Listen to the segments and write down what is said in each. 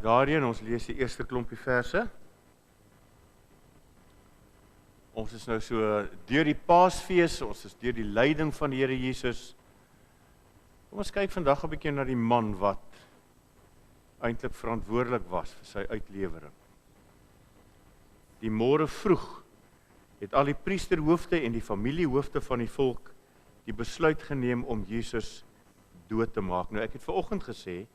Daarin, ons lees die eerste klompie verse. Ons is nou so deur die Paasfees, ons is deur die lyding van die Here Jesus. Kom ons kyk vandag 'n bietjie na die man wat eintlik verantwoordelik was vir sy uitlewering. Die môre vroeg het al die priesterhoofde en die familiehoofde van die volk die besluit geneem om Jesus dood te maak. Nou ek het vanoggend gesê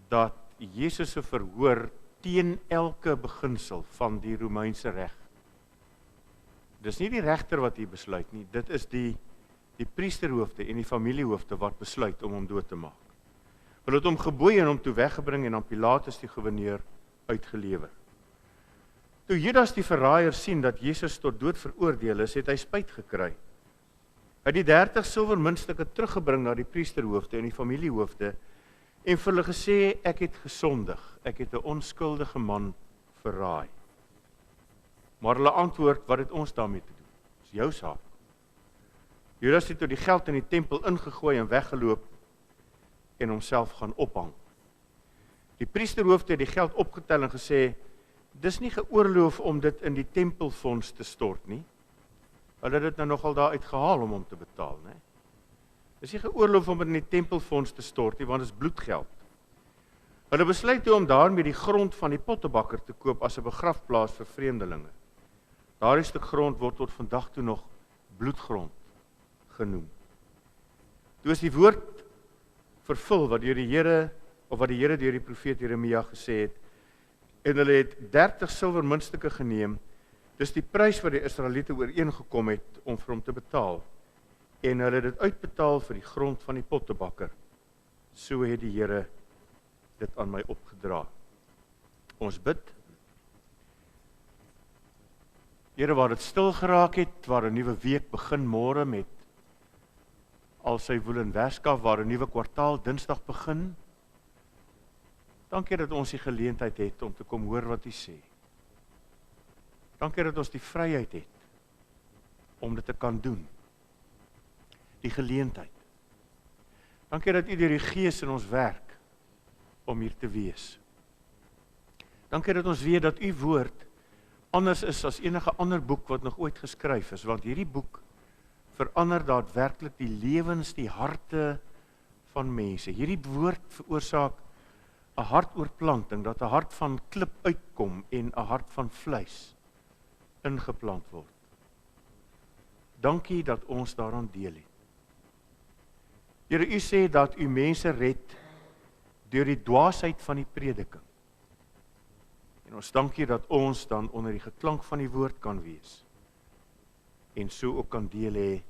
dat Jesus se verhoor teen elke beginsel van die Romeinse reg. Dis nie die regter wat hier besluit nie, dit is die priesterhoofde en die familiehoofde wat besluit om hom dood te maak. Hulle het hom geboei en hom toe weggebring en aan Pilatus die goewerneur uitgelewer. Toe Judas die verraaier sien dat Jesus tot dood veroordeel is, het hy spyt gekry. Hy het die 30 silwer muntstukke teruggebring na die priesterhoofde en die familiehoofde en vir hulle gesê, ek het gesondig, ek het 'n onskuldige man verraai. Maar hulle antwoord, wat het ons daarmee te doen? Dis jou saak. Judas het toe die geld in die tempel ingegooi en weggeloop en homself gaan ophang. Die priesterhoofde het die geld opgetel en gesê, dis nie geoorloof om dit in die tempelfonds te stort nie. Hulle het dit nou nogal daar uitgehaal om hom te betaal, né? Dis nie geoorloof om dit in die tempelfonds te stort nie, want dit is bloedgeld. Hulle besluit toe om daarmee die grond van die pottebakker te koop as 'n begrafplaas vir vreemdelinge. Daardie stuk grond word tot vandag toe nog bloedgrond genoem. Toe is die woord vervul wat die Here deur die profeet Jeremia gesê het, en hulle het 30 silwer muntstukke geneem, dis die prys wat die Israeliete ooreengekom het om vir hom te betaal, en hulle het dit uitbetaal vir die grond van die pottebakker. So het die Here dit aan my opgedra. Ons bid. Here, waar dit stil geraak het, waar 'n nuwe week begin môre met al sy woel en werskaf, waar 'n nuwe kwartaal Dinsdag begin. Dankie dat ons die geleentheid het om te kom hoor wat U sê. Dankie dat ons die vryheid het om dit te kan doen. Die geleentheid. Dankie dat U deur die Gees in ons werk om hier te wees. Dankie dat ons weet dat U woord anders is as enige ander boek wat nog ooit geskryf is, want hierdie boek verander daadwerklik die lewens, die harte van mense. Hierdie woord veroorsaak 'n hartoorplanting, dat 'n hart van klip uitkom en 'n hart van vleis ingeplant word. Dankie dat ons daaraan deel het. Here, U sê dat U mense red deur die dwaasheid van die prediking. En ons dankie dat ons dan onder die geklank van die woord kan wees en so ook kan deel hê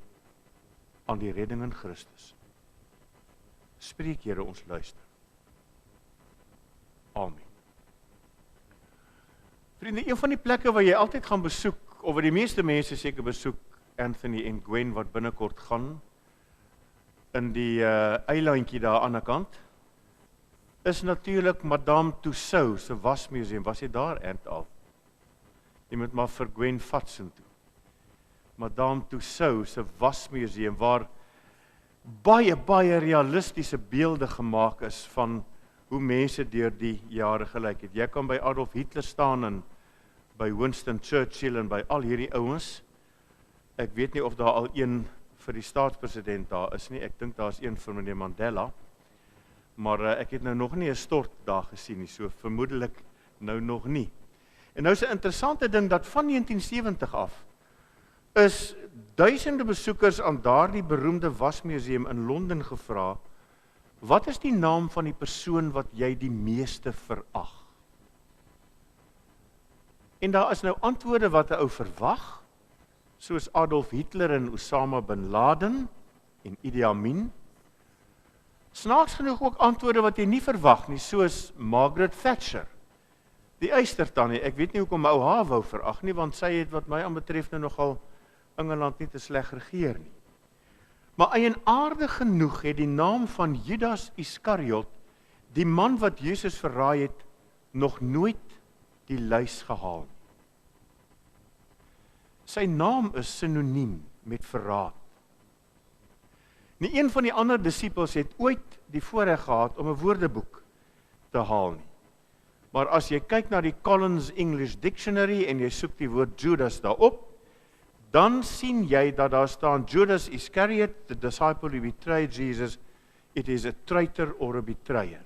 aan die redding in Christus. Spreek, Here, ons luister. Amen. Vriende, een van die plekke waar jy altyd gaan besoek, of wat die meeste mense seker besoek, Anthony en Gwen wat binnekort gaan, in die eilandjie daar aan die kant, is natuurlik Madame Tussauds se wasmuseum. Was jy daar, al? Jy moet maar vir Gwen vat soontoe. Madame Tussauds se wasmuseum, waar baie realistiese beelde gemaak is van hoe mense deur die jare gelyk het. Jy kan by Adolf Hitler staan en by Winston Churchill en by al hierdie ouens. Ek weet nie of daar al een vir die staatspresident daar is nie. Ek dink daar is een vir meneer Mandela. Maar ek het nou nog nie 'n stort daar gesien nie, so vermoedelik nou nog nie. En nou is 'n interessante ding dat van 1970 af is duisende besoekers aan daardie beroemde wasmuseum in Londen gevra, wat is die naam van die persoon wat jy die meeste verag? En daar is nou antwoorde wat 'n ou verwag, soos Adolf Hitler en Osama bin Laden en Idi Amin. Snaaks genoeg ook antwoorde wat jy nie verwag nie, soos Margaret Thatcher, die eystertannie. Ek weet nie hoekom ou haar wou verag nie, want sy het wat my aanbetref nou nogal Engeland nie te sleg regeer nie. Maar eienaardig genoeg het die naam van Judas Iskariot, die man wat Jesus verraai het, nog nooit die lys gehaal nie. Sy naam is sinoniem met verraad. Nie een van die ander disippels het ooit die voorreg gehad om 'n woordeboek te haal nie. Maar as jy kyk na die Collins English Dictionary en jy soek die woord Judas daarop, dan sien jy dat daar staan Judas Iscariot, the disciple who betrayed Jesus, it is a traitor or a betrayer.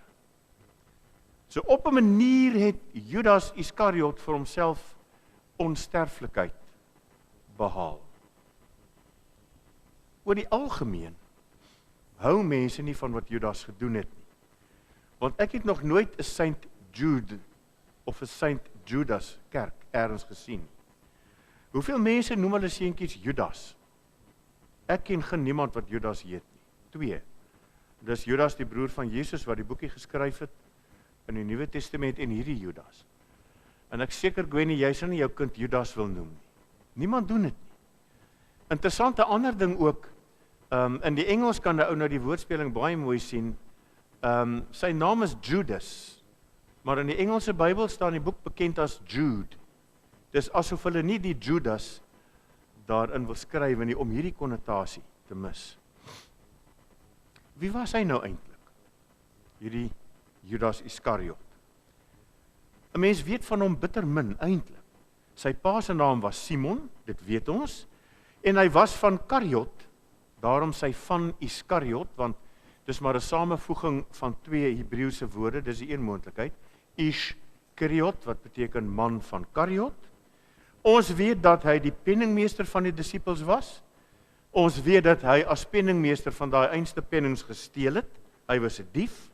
So op 'n manier het Judas Iscariot vir homself onsterflikheid behaal. Oor die algemeen hou mense nie van wat Judas gedoen het nie. Want ek het nog nooit 'n Saint Jude of 'n Saint Judas kerk ergens gesien. Hoeveel mense noem hulle seentjies Judas? Ek ken geen niemand wat Judas heet nie. 2. Dis Judas die broer van Jesus wat die boekie geskryf het in die Nuwe Testament en hierdie Judas. En ek seker Gwenny, jy sal nie jou kind Judas wil noem nie. Niemand doen dit nie. Interessante ander ding ook, in die Engels kan 'n ou nou die woordspeling baie mooi sien. Sy naam is Judas, maar in die Engelse Bybel staan die boek bekend as Jude. Dis asof hulle nie die Judas daarin wil skryf nie om hierdie konnotasie te mis. Wie was hy nou eintlik? Hierdie Judas Iscariot. 'n Mens weet van hom bitter min eintlik. Sy pa se naam was Simon, dit weet ons, en hy was van Kariot, daarom sy van Iskariot, want dis maar 'n samevoeging van 2 Hebreëse woorde, dis die een moontlikheid. Iskariot wat beteken man van Kariot. Ons weet dat hy die penningmeester van die disippels was. Ons weet dat hy as penningmeester van daai einste pennings gesteel het. Hy was 'n dief.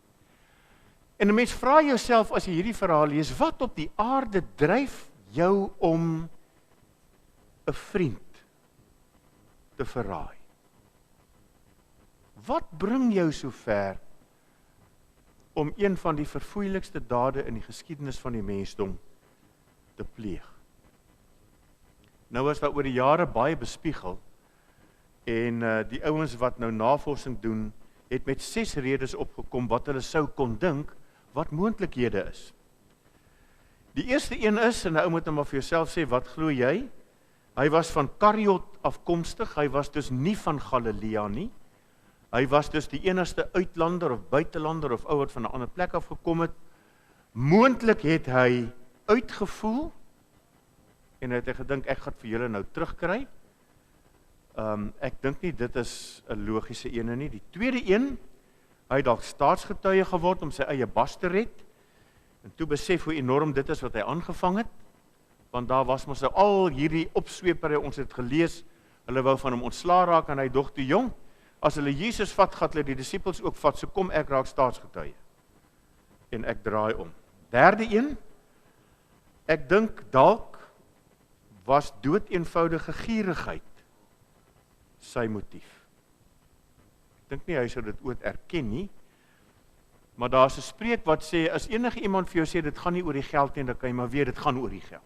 En 'n mens vra jouself as jy hierdie verhaal lees, wat op die aarde dryf jou om 'n vriend te verraai? Wat bring jou so ver om een van die verfoeilikste dade in die geskiedenis van die mensdom te pleeg? Nou is daar oor die jare baie bespiegel en die ouens wat nou navorsing doen, het met 6 redes opgekom wat hulle sou kon dink wat moontlikhede is. Die eerste een is, en nou moet jy maar vir jouself sê, wat glo jy? Hy was van Kariot afkomstig, hy was dus nie van Galilea nie. Hy was dus die enigste uitlander of buitelander of ou wat van 'n ander plek af gekom het. Moontlik het hy uitgevoel en het hy gedink ek gaan vir julle nou terugkry. Ek dink nie dit is 'n logiese ene nie. Die tweede een, hy het dalk staatsgetuie geword om sy eie bas te red. En toe besef hoe enorm dit is wat hy aangevang het, want daar was mos nou al hierdie opsweepery, ons het gelees, hulle wou van hom ontslaa raak en hy dog toe jong, as hulle Jesus vat, gaan hulle die disippels ook vat, so kom ek raak staatsgetuie. En ek draai om. Derde een, ek dink dalk was doeteenvoudige gierigheid sy motief. Ek dink nie hy sou dit ooit erken nie, maar daar is 'n spreek wat sê, as enige iemand vir jou sê, dit gaan nie oor die geld nie, dan kan jy maar weet, dit gaan oor die geld.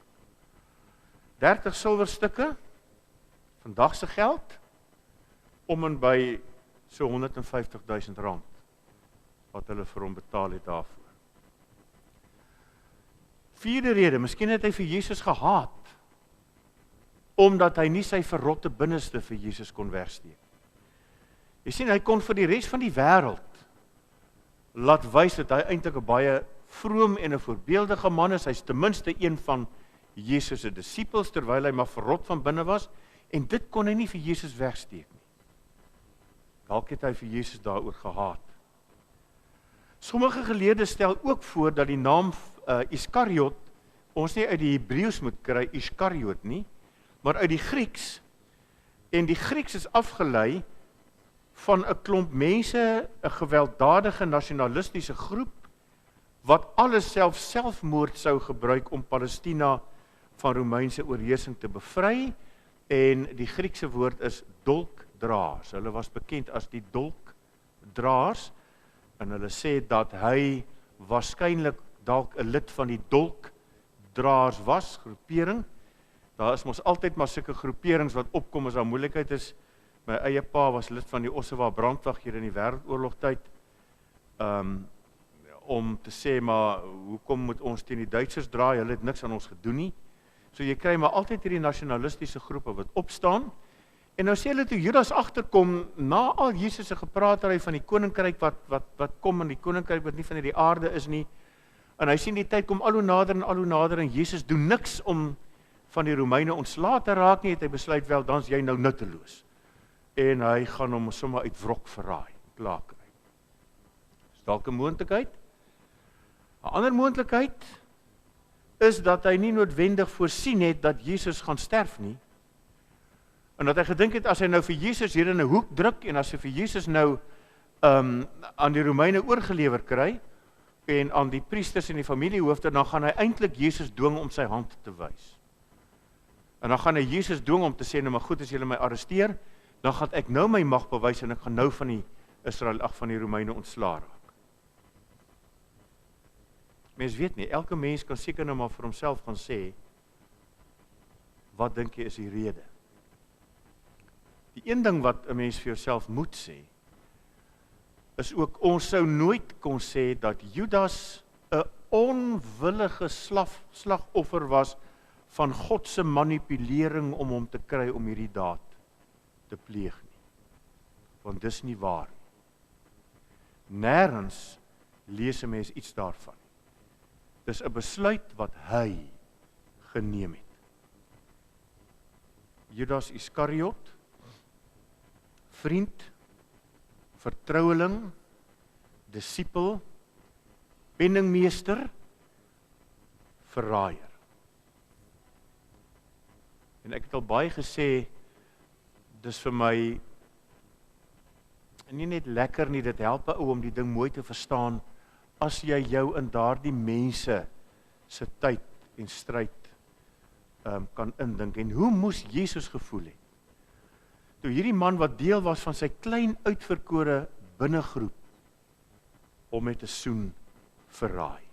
30 silwerstukke, vandag se geld, om en by so 150.000 rand, wat hulle vir hom betaal het daarvoor. Vierde rede, miskien het hy vir Jesus gehaat, omdat hy nie sy verrotte binneste vir Jesus kon wegsteek. Jy sien, hy kon vir die res van die wêreld laat wys dat hy eintlik 'n baie vroom en 'n voorbeeldige man is. Hy's ten minste een van Jesus se disippels, terwyl hy maar verrot van binne was, en dit kon hy nie vir Jesus wegsteek nie. Dalk het hy vir Jesus daaroor gehaat. Sommige geleerdes stel ook voor dat die naam Iskariot ons nie uit die Hebreëus moet kry, Iskariot nie, maar uit die Grieks, en die Grieks is afgelei van 'n klomp mense, 'n gewelddadige nasionalistiese groep, wat alles selfmoord sou gebruik om Palestina van Romeinse oorheersing te bevry, en die Griekse woord is dolkdraers. Hulle was bekend as die dolkdraers, en hulle sê dat hy waarskynlik dalk 'n lid van die dolkdraers was, groepering. Daar is mos altyd maar sulke groeperings wat opkom as daar moeilikheid is. My eie pa was lid van die Ossewa brandwag hier in die Wêreldoorlogtyd, om te sê, maar hoekom moet ons teen die Duitsers draai, hulle het niks aan ons gedoen nie. So jy kry maar altyd hierdie nasionalistiese groepe wat opstaan, en nou sê hulle toe Judas agterkom, na al Jesus se gepraatery van die koninkryk wat kom, en die koninkryk wat nie van hierdie aarde is nie, En hy sien die tyd kom al hoe nader en Jesus doen niks om van die Romeine ontslae te raak nie, het hy besluit wel, dan is jy nou nutteloos. En hy gaan hom sommer uit wrok verraai, klaar kry. Is dalk 'n moontlikheid? 'n Ander moontlikheid is dat hy nie noodwendig voorsien het dat Jesus gaan sterf nie. En dat hy gedink het, as hy nou vir Jesus hier in 'n hoek druk, en as hy vir Jesus nou aan die Romeine oorgelewer kry, en aan die priesters en die familiehoofde, dan gaan hy eintlik Jesus dwing om sy hand te wys. En dan gaan hy Jesus dwing om te sê, nou maar goed, as julle my arresteer, dan gaan ek nou my mag bewys, en ek gaan nou van die Romeine ontslaa raak. Mens weet nie, elke mens kan seker nou maar vir homself gaan sê, wat dink jy is die rede? Die een ding wat 'n mens vir jouself moet sê, is ook, ons sou nooit kon sê dat Judas 'n onwillige slagoffer was van God se manipulering om hom te kry om hierdie daad te pleeg nie. Want dis nie waar nie. Nêrens lees 'n mens iets daarvan. Dis 'n besluit wat hy geneem het. Judas Iskariot, vriend, vertroueling, disipel, penningmeester, verraaier. En ek het al baie gesê, dis vir my nie net lekker nie, dit help 'n ou om die ding mooi te verstaan, as jy jou in daardie mense se tyd en stryd kan indink. En hoe moes Jesus gevoel het? Toe hierdie man wat deel was van sy klein uitverkore binnegroep, hom met 'n soen verraai.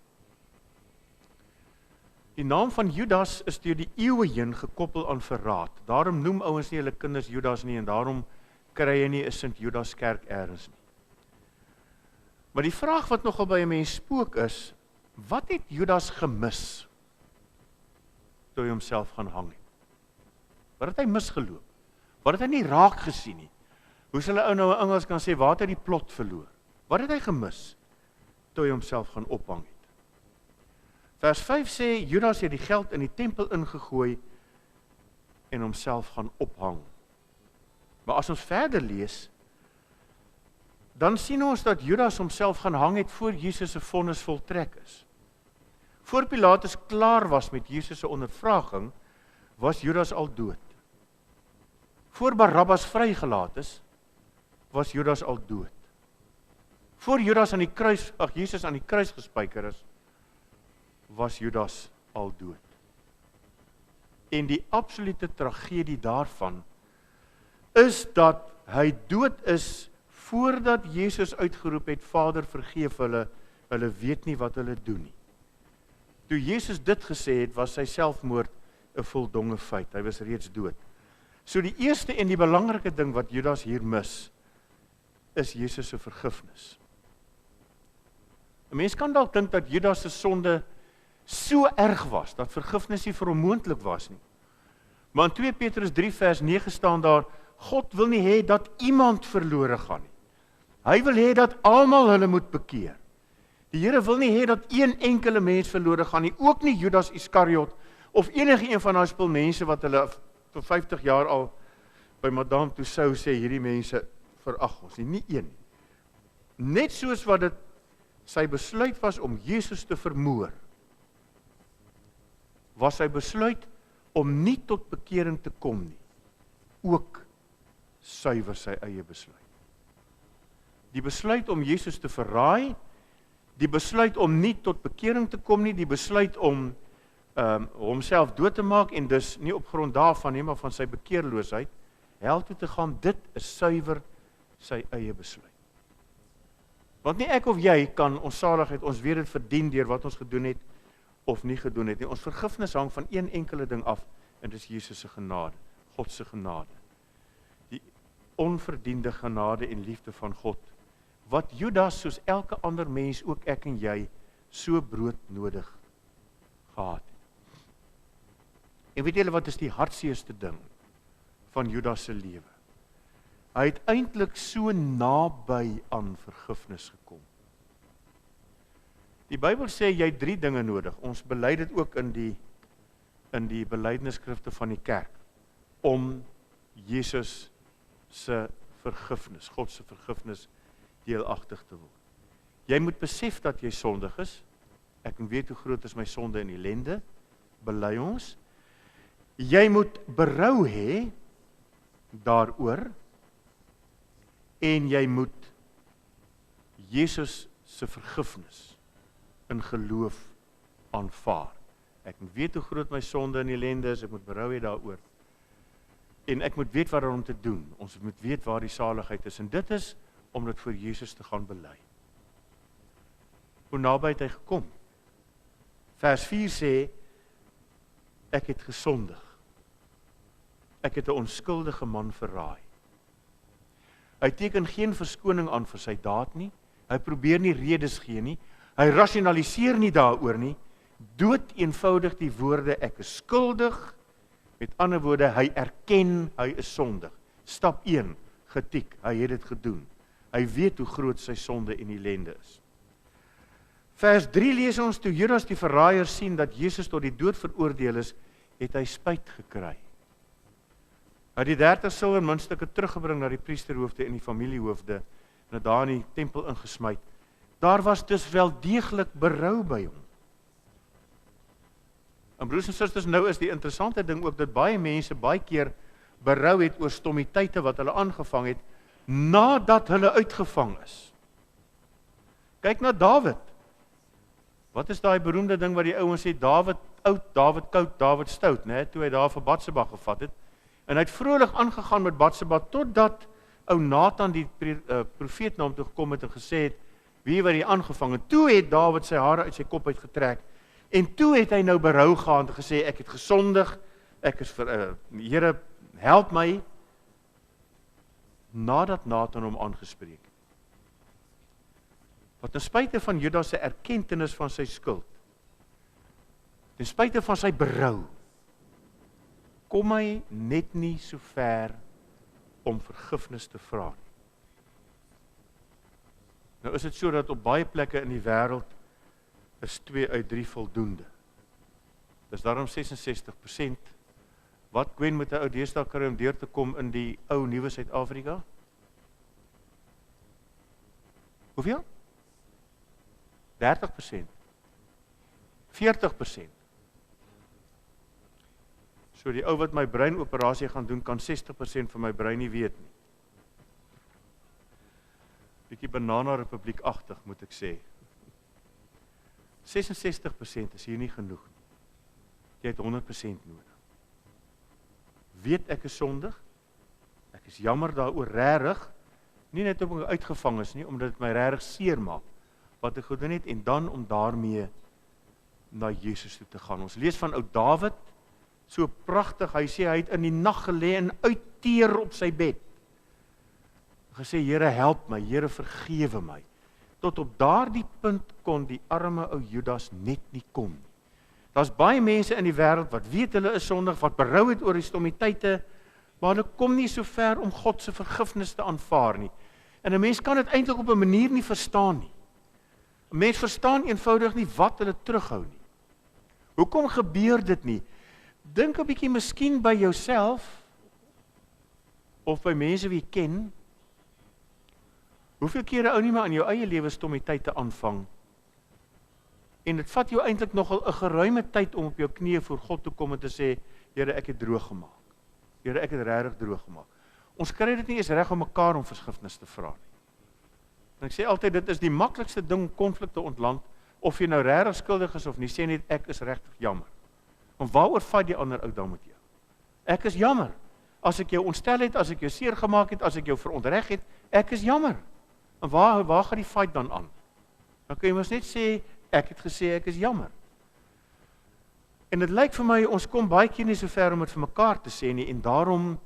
Die naam van Judas is deur die eeue heen gekoppel aan verraad. Daarom noem ouens nie hulle kinders Judas nie, en daarom kry jy nie 'n Sint Judas kerk elders nie. Maar die vraag wat nogal by 'n mens spook is, wat het Judas gemis toe hy homself gaan hang het? Wat het hy misgeloop? Wat het hy nie raak gesien nie? Hoe sal 'n ou nou in Engels kan sê, waar het hy die plot verloor? Wat het hy gemis toe hy homself gaan ophang het? Vers 5 sê, Judas het die geld in die tempel ingegooi en homself gaan ophang. Maar as ons verder lees, dan sien ons dat Judas homself gaan hang het voor Jesus se vonnis voltrek is. Voor Pilatus klaar was met Jesus se ondervraging, was Judas al dood. Voor Barabbas vrygelaat is, was Judas al dood. Voor Jesus aan die kruis gespyker is, was Judas al dood. En die absolute tragedie daarvan is dat hy dood is voordat Jesus uitgeroep het, Vader vergeef hulle, hulle weet nie wat hulle doen nie. Toe Jesus dit gesê het, was sy selfmoord 'n voldonge feit. Hy was reeds dood. So die eerste en die belangrike ding wat Judas hier mis, is Jesus se vergifnis. 'n Mens kan dalk dink dat Judas se sonde so erg was, dat vergifnis nie vir hom moontlik was nie. Maar in 2 Petrus 3 vers 9 staan daar, God wil nie hê dat iemand verlore gaan nie. Hy wil hê dat almal hulle moet bekeer. Die Here wil nie hê dat een enkele mens verlore gaan nie, ook nie Judas Iskariot, of enige een van daai spul mense wat hulle vir 50 jaar al by Madame Tussauds sê, hierdie mense verag ons nie een nie. Net soos wat dit sy besluit was om Jesus te vermoor, was sy besluit om nie tot bekering te kom nie, ook suiwer sy eie besluit. Die besluit om Jesus te verraai, die besluit om nie tot bekering te kom nie, die besluit om homself dood te maak, en dus nie op grond daarvan nie, maar van sy bekeerloosheid, hel toe te gaan, dit is suiwer sy eie besluit. Want nie ek of jy kan ons saligheid, ons weet dit verdien deur wat ons gedoen het, of nie gedoen het nie. Ons vergifnis hang van een enkele ding af, en dit is Jesus se genade, God se genade. Die onverdiende genade en liefde van God, wat Judas, soos elke ander mens, ook ek en jy, so broodnodig gehad het. En weet julle wat is die hartseerste ding van Judas se lewe? Hy het eintlik so naby aan vergifnis gekom. Die Bybel sê jy het 3 dinge nodig. Ons bely dit ook in die belydenisskrifte van die kerk om Jesus se vergifnis, God se vergifnis deelagtig te word. Jy moet besef dat jy sondig is. Ek weet hoe groot is my sonde en ellende. Bely ons. Jy moet berou hê daaroor en jy moet Jesus se vergifnis in geloof aanvaar. Ek moet weet hoe groot my sonde en ellende is, ek moet berou hê daaroor. En ek moet weet wat om te doen. Ons moet weet waar die saligheid is. En dit is om dit voor Jesus te gaan bely. Hoe naby het hy gekom? Vers 4 sê, ek het gesondig. Ek het 'n onskuldige man verraai. Hy teken geen verskoning aan vir sy daad nie. Hy probeer nie redes gee nie. Hy rasionaliseer nie daaroor nie. Dood eenvoudig die woorde, ek is skuldig. Met ander woorde, hy erken hy is sondig. Stap 1, getik, hy het dit gedoen. Hy weet hoe groot sy sonde en ellende is. Vers 3 lees ons, toe Judas die verraaier sien dat Jesus tot die dood veroordeel is, het hy spyt gekry. Hy het die 30 silwer muntstukke teruggebring na die priesterhoofde en die familiehoofde, en het daar in die tempel ingesmyt. Daar was dus wel deeglik berou by hom. En broers en susters, nou is die interessante ding ook, dat baie mense baie keer berou het oor stommiteite wat hulle aangevang het, nadat hulle uitgevang is. Kyk na Dawid. Wat is daai beroemde ding wat die ouens sê, Dawid oud, Dawid koud, Dawid stout, né? Toe hy daar vir Batseba gevat het. En hy het vrolik aangegaan met Batseba, totdat ou Nathan die profeet na hom toe gekom het en gesê het, wie wat hy aangevang het. Toe het Dawid sy hare uit sy kop uitgetrek, en toe het hy nou berou gehad en gesê, ek het gesondig, ek is Here, help my, nadat Nathan hom aangespreek. Wat ten spyte van Judas se erkentenis van sy skuld, ten spyte van sy berou, kom hy net nie so ver om vergifnis te vra nie. Nou is dit so dat op baie plekke in die wêreld is 2 uit 3 voldoende. Dis daarom 66%. Wat Gwen met 'n ou deesdae kry om deur te kom in die ou nuwe Suid-Afrika? Hoeveel? 30%. 40%. So die ou wat my breinoperasie gaan doen, kan 60% van my brein nie weet nie. Bietjie Banana Republiek-agtig, moet ek sê. 66% is hier nie genoeg nie. Jy het 100% nodig. Weet ek is sondig? Ek is jammer daaroor regtig, nie net om ek uitgevang is nie, omdat dit my regtig seer maak wat ek gedoen het, en dan om daarmee na Jesus toe te gaan. Ons lees van ou Dawid, so pragtig, hy sê hy het in die nag gelê en uitteer op sy bed. Gesê, Here help my, Here vergewe my. Tot op daardie punt kon die arme ou Judas net nie kom nie. Daar's baie mense in die wêreld wat weet hulle is sondig, wat berou het oor die stommiteite, maar hulle kom nie so ver om God se vergifnis te aanvaar nie. En 'n mens kan dit eintlik op 'n manier nie verstaan nie. 'n Mens verstaan eenvoudig nie wat hulle terughou nie. Hoekom gebeur dit nie? Dink 'n bietjie miskien by jouself of by mense wie jy ken. Hoeveel kere ou nie maar in jou eie lewe stommiteite aanvang? En dit vat jou eintlik nogal 'n geruime tyd om op jou knieë voor God te kom en te sê, Here, ek het droog gemaak. Here, ek het regtig droog gemaak. Ons kry dit nie eens reg om mekaar om vergifnis te vra nie. En ek sê altyd, dit is die maklikste ding om konflik te ontland, of jy nou regtig skuldig is of nie, sê net, ek is regtig jammer. En waaroor vat die ander ou dan met jou? Ek is jammer. As ek jou ontstel het, as ek jou seer gemaak het, as ek jou verontreg het, ek is jammer. En waar gaan die fight dan aan? Dan kan jy mos net sê, ek het gesê, ek is jammer. En dit lyk vir my, ons kom baie keer nie so ver om dit vir mekaar te sê nie, en daarom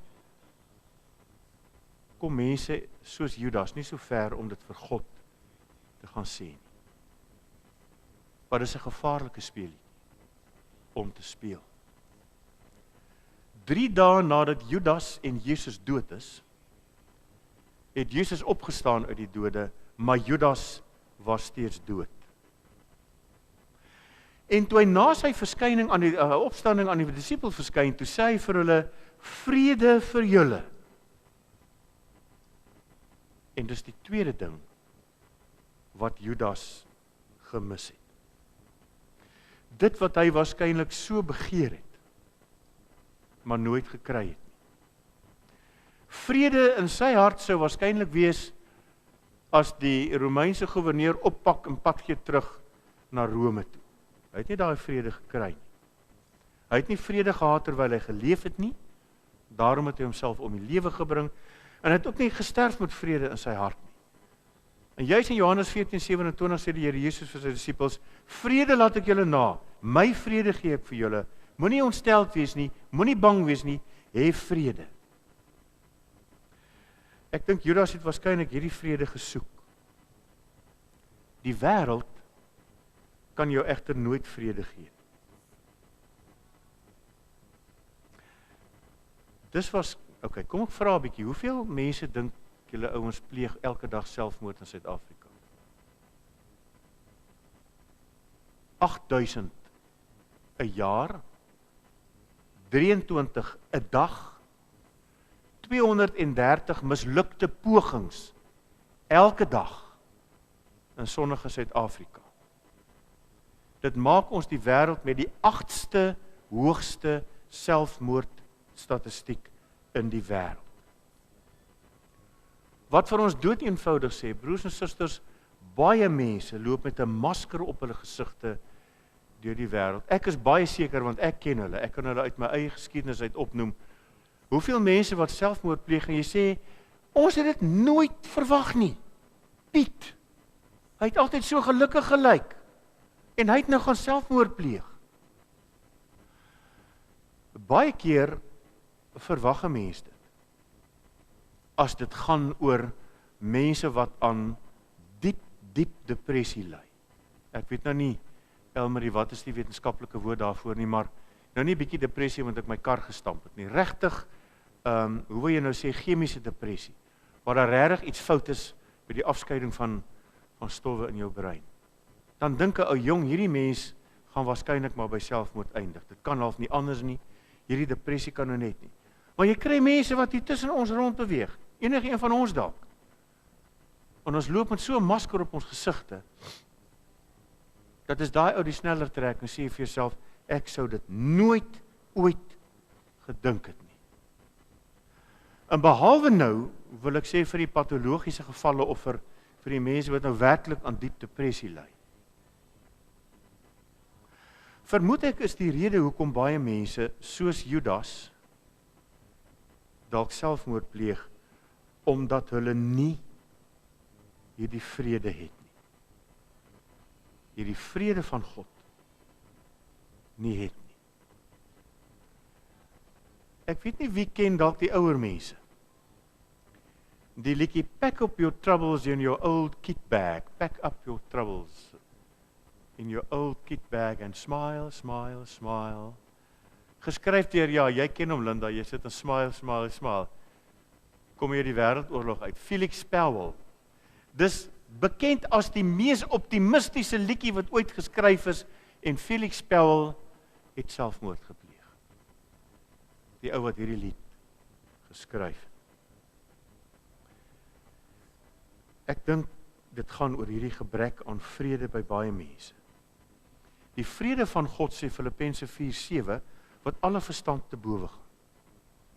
kom mense soos Judas nie so ver om dit vir God te gaan sê nie. Maar dit is 'n gevaarlike speelie om te speel. 3 dae nadat Judas en Jesus dood is, het Jesus opgestaan uit die dode, maar Judas was steeds dood. En toe hy na sy verskyning aan die opstanding aan die disippels verskyn, toe sê hy vir hulle, vrede vir julle. En dis die tweede ding wat Judas gemis het. Dit wat hy waarskynlik so begeer het, maar nooit gekry het nie. Vrede in sy hart sou waarskynlik wees as die Romeinse gouverneur oppak en pad gee terug na Rome toe. Hy het nie daai vrede gekry nie. Hy het nie vrede gehad terwyl hy geleef het nie, daarom het hy homself om die lewe gebring, en hy het ook nie gesterf met vrede in sy hart nie. En juis in Johannes 14:27 sê die Here Jesus vir sy disippels, vrede laat ek julle na, my vrede gee ek vir julle, moenie ontsteld wees nie, moenie bang wees nie, hê vrede. Ek dink Judas het waarskynlik hierdie vrede gesoek. Die wêreld kan jou egter nooit vrede gee. Dis was, okay, kom ek vra 'n bietjie, hoeveel mense dink julle ouens pleeg elke dag selfmoord in Suid-Afrika? 8000 'n jaar, 23 'n dag, 230 mislukte pogings elke dag in sonnige Suid-Afrika. Dit maak ons die wêreld met die 8ste hoogste selfmoordstatistiek in die wêreld. Wat vir ons dood eenvoudig sê, broers en susters, baie mense loop met 'n masker op hulle gesigte deur die wêreld. Ek is baie seker, want ek ken hulle, ek kan hulle uit my eie geskiedenis uit opnoem. Hoeveel mense wat selfmoord pleeg, en jy sê, ons het dit nooit verwag nie. Piet, hy het altyd so gelukkig gelyk, en hy het nou gaan selfmoord pleeg. Baie keer verwag 'n mens dit, as dit gaan oor mense wat aan diep depressie ly. Ek weet nou nie, Elmarie, wat is die wetenskaplike woord daarvoor nie, maar nou nie 'n bietjie depressie, want ek my kar gestamp het nie. Regtig, hoe wil jy nou sê, chemiese depressie, waar daar regtig iets fout is met die afskeiding van stowwe in jou brein. Dan dink 'n ou jong, hierdie mens gaan waarskynlik maar by selfmoord eindig. Dit kan half nie anders nie. Hierdie depressie kan nou net nie. Maar jy kry mense wat hier tussen ons rond beweeg. Enige een van ons dalk. En ons loop met so 'n masker op ons gesigte, dat is daai ou die sneller trek en sê vir jouself, ek sou dit nooit ooit gedink het nie. En behalwe nou, wil ek sê vir die patologiese gevalle of vir die mense wat nou werklik aan diep depressie ly. Vermoed ek is die rede hoekom baie mense, soos Judas, dalk selfmoord pleeg, omdat hulle nie hierdie vrede het nie. Hierdie vrede van God nie het nie. Ek weet nie wie ken dalk die ouer mense. Die liedjie Pack up your troubles in your old kit bag. Pack up your troubles in your old kit bag and smile, smile, smile. Geskryf deur, ja, jy ken hom Linda, jy sit en smile, smile, smile. Kom hier die wêreldoorlog uit. Felix Powell. Dis bekend as die mees optimistiese liedjie wat ooit geskryf is, en Felix Powell het selfmoord gepleeg. Die ou wat hierdie lied geskryf het. Ek dink dit gaan oor hierdie gebrek aan vrede by baie mense. Die vrede van God, sê Filippense 4:7, wat alle verstand te bowe gaan.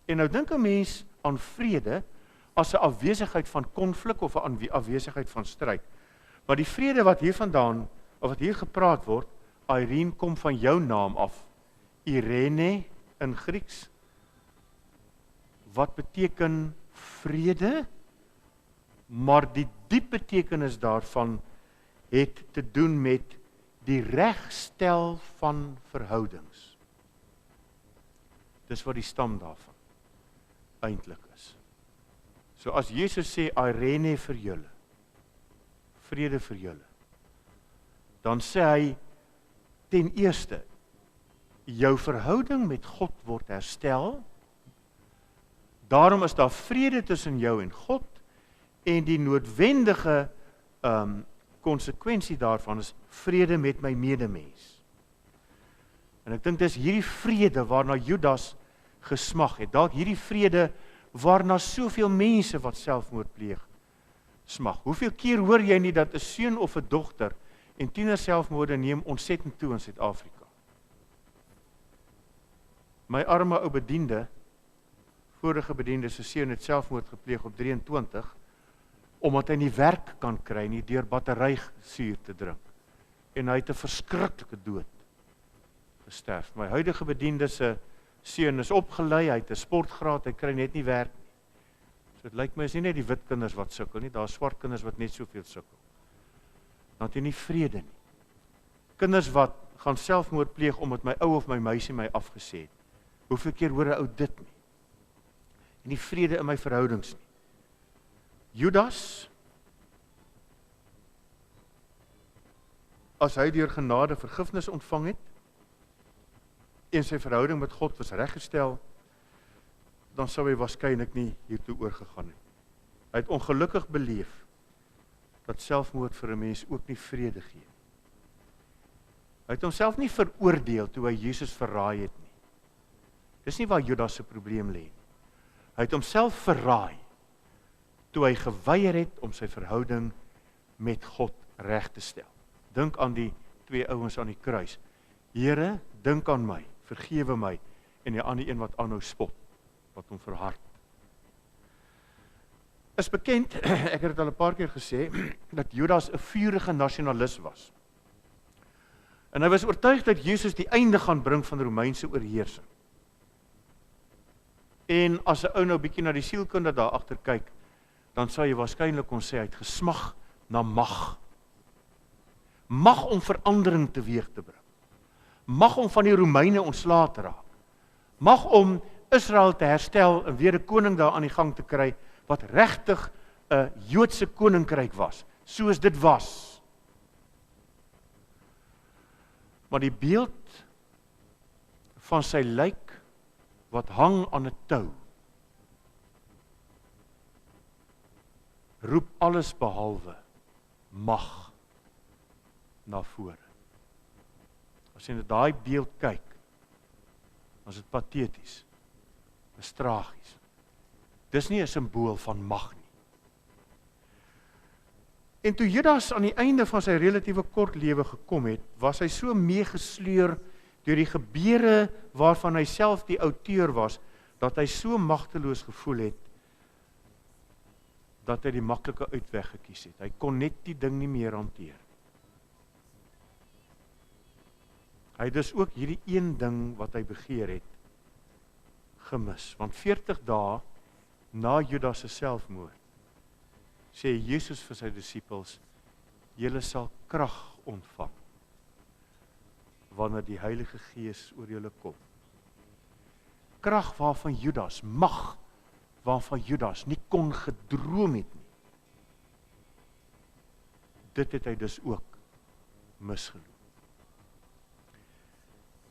En nou dink 'n mens aan vrede as 'n afwesigheid van konflik of 'n afwesigheid van stryd. Maar die vrede wat hier vandaan, of wat hier gepraat word, Irene, kom van jou naam af. Irene in Grieks. Wat beteken vrede? Maar die diep betekenis daarvan het te doen met die regstel van verhoudings. Dis wat die stam daarvan eintlik is. So as Jesus sê, Irene vir julle, vrede vir julle, dan sê hy, ten eerste, jou verhouding met God word herstel, daarom is daar vrede tussen jou en God, en die noodwendige konsekwensie daarvan is vrede met my medemens. En ek dink dis hierdie vrede waarna Judas gesmag het. Dalk hierdie vrede waarna soveel mense wat selfmoord pleeg smag. Hoeveel keer hoor jy nie dat 'n seun of 'n dogter en tiener selfmoorde neem ontsettend toe in Suid-Afrika? My arme ou bediende, vorige bediende se seun het selfmoord gepleeg op 23, omdat hy nie werk kan kry nie deur batterysuur te drink. En hy het 'n verskriklike dood gesterf. My huidige bediende se seun is opgelei, hy het 'n sportgraad, hy kry net nie werk nie. So dit lyk my is nie net die wit kinders wat sukkel nie, daar is swart kinders wat net soveel sukkel. Dan het jy nie vrede nie. Kinders wat gaan selfmoord pleeg omdat my ou of my meisie my afgesê het. Hoeveel keer hoor 'n ou dit nie? En nie vrede in my verhoudings nie. Judas, as hy deur genade vergifnis ontvang het, en sy verhouding met God was reggestel, dan sou hy waarskynlik nie hiertoe oorgegaan het. Hy het ongelukkig beleef dat selfmoord vir 'n mens ook nie vrede gee. Hy het homself nie veroordeel toe hy Jesus verraai het nie. Dis nie waar Judas se probleem lê nie. Hy het homself verraai toe hy geweier het om sy verhouding met God reg te stel. Dink aan die twee ouens aan die kruis. Here, dink aan my, vergewe my, en die ander een wat aanhou spot, wat hom verhard. Is bekend, ek het dit al 'n paar keer gesê, dat Judas 'n vurige nasionalis was. En hy was oortuig dat Jesus die einde gaan bring van Romeinse oorheersing. En as 'n ou nou bietjie na die sielkunde daar agter kyk, dan sou jy waarskynlik kon sê hy het gesmag na mag. Mag om verandering teweeg te bring. Mag om van die Romeine ontslae te raak. Mag om Israel te herstel en weer 'n koning daar aan die gang te kry, wat regtig 'n Joodse koninkryk was, soos dit was. Maar die beeld van sy lijk wat hang aan 'n tou, roep alles behalwe mag na vore. As jy na daai beeld kyk, dan is dit pateties, is tragies. Dis nie 'n simbool van mag nie. En toe Judas aan die einde van sy relatiewe kort lewe gekom het, was hy so meegesleur deur die gebeure waarvan hy self die outeur was, dat hy so magteloos gevoel het, dat hy die maklike uitweg gekies het. Hy kon net die ding nie meer hanteer. Hy het dus ook hierdie een ding wat hy begeer het, gemis. Want 40 dae na Judas se selfmoord, sê Jesus vir sy disippels, julle sal krag ontvang, wanneer die Heilige Gees oor julle kom. Krag waarvan Judas, mag waarvan Judas nie kon gedroom het nie. Dit het hy dus ook misgeloop.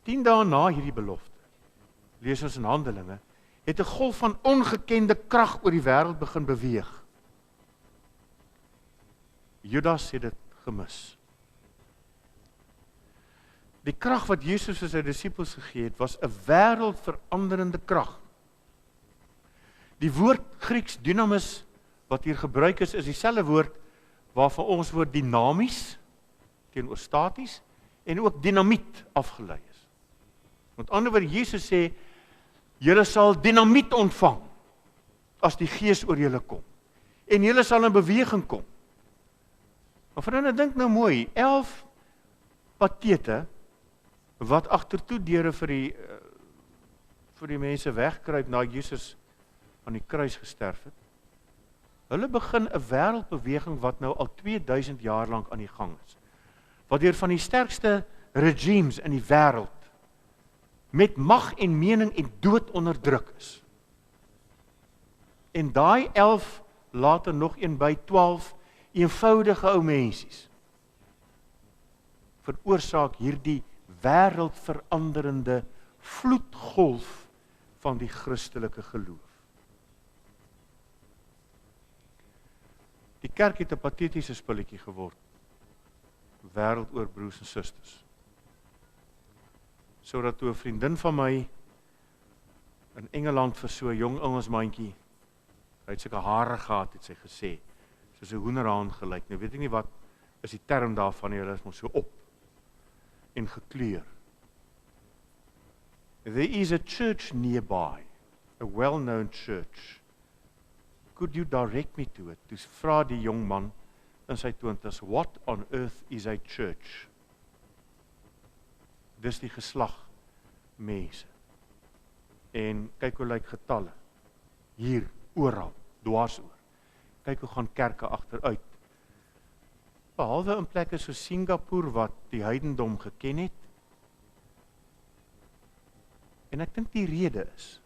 10 dae na hierdie belofte, lees ons in Handelinge, het 'n golf van ongekende krag oor die wêreld begin beweeg. Judas het dit gemis. Die krag wat Jesus vir sy disippels gegee het, was 'n wêreldveranderende krag. Die woord Grieks dynamis wat hier gebruik is dieselfde woord waarvan ons woord dinamies teenoor staties en ook dinamiet afgelei is. Met ander woorde, Jesus sê, julle sal dinamiet ontvang as die Gees oor julle kom. En julle sal in beweging kom. Maar vriende, dink nou mooi, 11 patete wat agtertoe deure vir die mense wegkruip na Jesus aan die kruis gesterf het. Hulle begin 'n wêreldbeweging wat nou al 2000 jaar lank aan die gang is. Wat deur van die sterkste regimes in die wêreld met mag en mening en dood onderdruk is. En daai 11, later nog een by 12, eenvoudige ou mensies, veroorsaak hierdie wêreldveranderende vloedgolf van die Christelike geloof. Die kerk het 'n patetiese spulletjie geword, wêreld oor broers en susters. sodat toe 'n vriendin van my in Engeland vir so 'n jong Engelsmandjie, hy het sulke hare gehad, het sy gesê, soos 'n hoenderhaan gelyk. Nou weet ek nie wat is die term daarvan, hulle is mos so op en gekleur. There is a church nearby, a well-known church. Could you direct me to it? Toe vra die jong man in sy 20's, what on earth is a church? Dis die geslag mense. En kyk hoe lyk getalle. Hier, oral, dwars oor. Kyk hoe gaan kerke agteruit. Behalwe in plekke so Singapore wat die heidendom geken het. En ek dink die rede is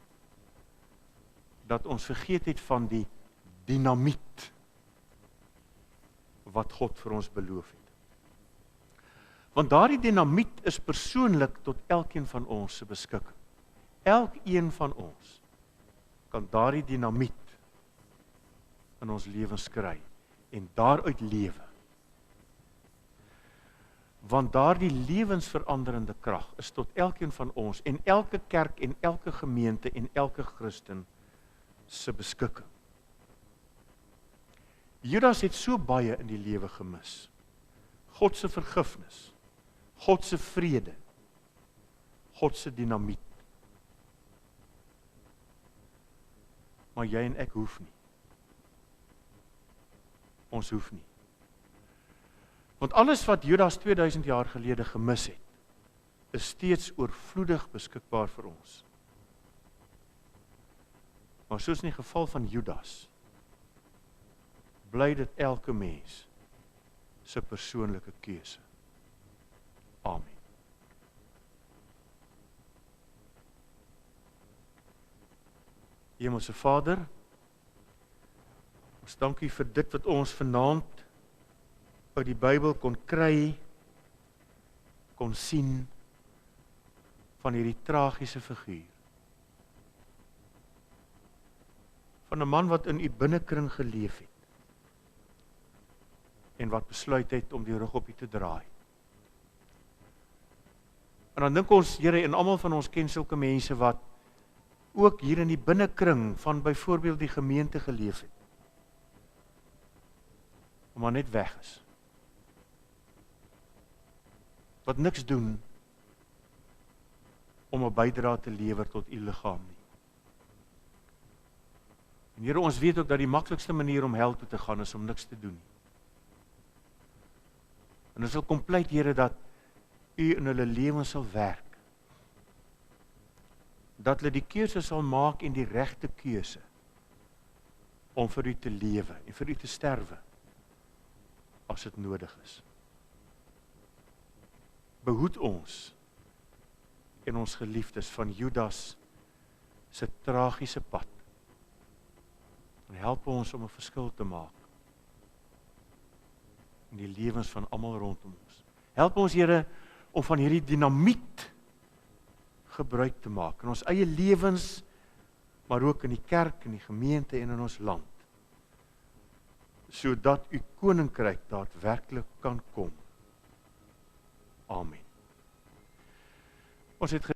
dat ons vergeet het van die dinamiet wat God vir ons beloof het. Want daardie dinamiet is persoonlik tot elkeen van ons se beskikking. Elkeen van ons kan daardie dinamiet in ons lewens kry en daaruit lewe. Want daardie lewensveranderende krag is tot elkeen van ons en elke kerk en elke gemeente en elke Christen se beskikking. Judas het so baie in die lewe gemis. God se vergifnis, God se vrede, God se dinamiet. Maar jy en ek hoef nie. Ons hoef nie. Want alles wat Judas 2000 jaar gelede gemis het, is steeds oorvloedig beskikbaar vir ons. Maar soos in die geval van Judas, bly dit elke mens se persoonlike keuse. Amen. Hemelse Vader, ons dank U vir dit wat ons vanaand uit die Bybel kon kry, kon sien van hierdie tragiese figuur. Van 'n man wat in U binnekring geleef het en wat besluit het om die rug op U te draai. En dan dink ons, Here, en almal van ons ken sulke mense wat ook hier in die binnekring van byvoorbeeld die gemeente geleef het. Maar net weg is. Wat niks doen om 'n bydrae te lewer tot U liggaam nie. En Here, ons weet ook dat die maklikste manier om hel toe te gaan is om niks te doen nie. En ons wil kom pleit, Here, dat U in hulle lewens sal werk. Dat hulle die keuse sal maak en die regte keuse om vir U te lewe en vir U te sterwe as dit nodig is. Behoed ons en ons geliefdes van Judas se tragiese pad. En help ons om 'n verskil te maak in die lewens van almal rondom ons. Help ons, Here, om van hierdie dinamiet gebruik te maak in ons eie lewens, maar ook in die kerk, in die gemeente en in ons land, sodat U koninkryk daadwerklik kan kom. Amen. Ons het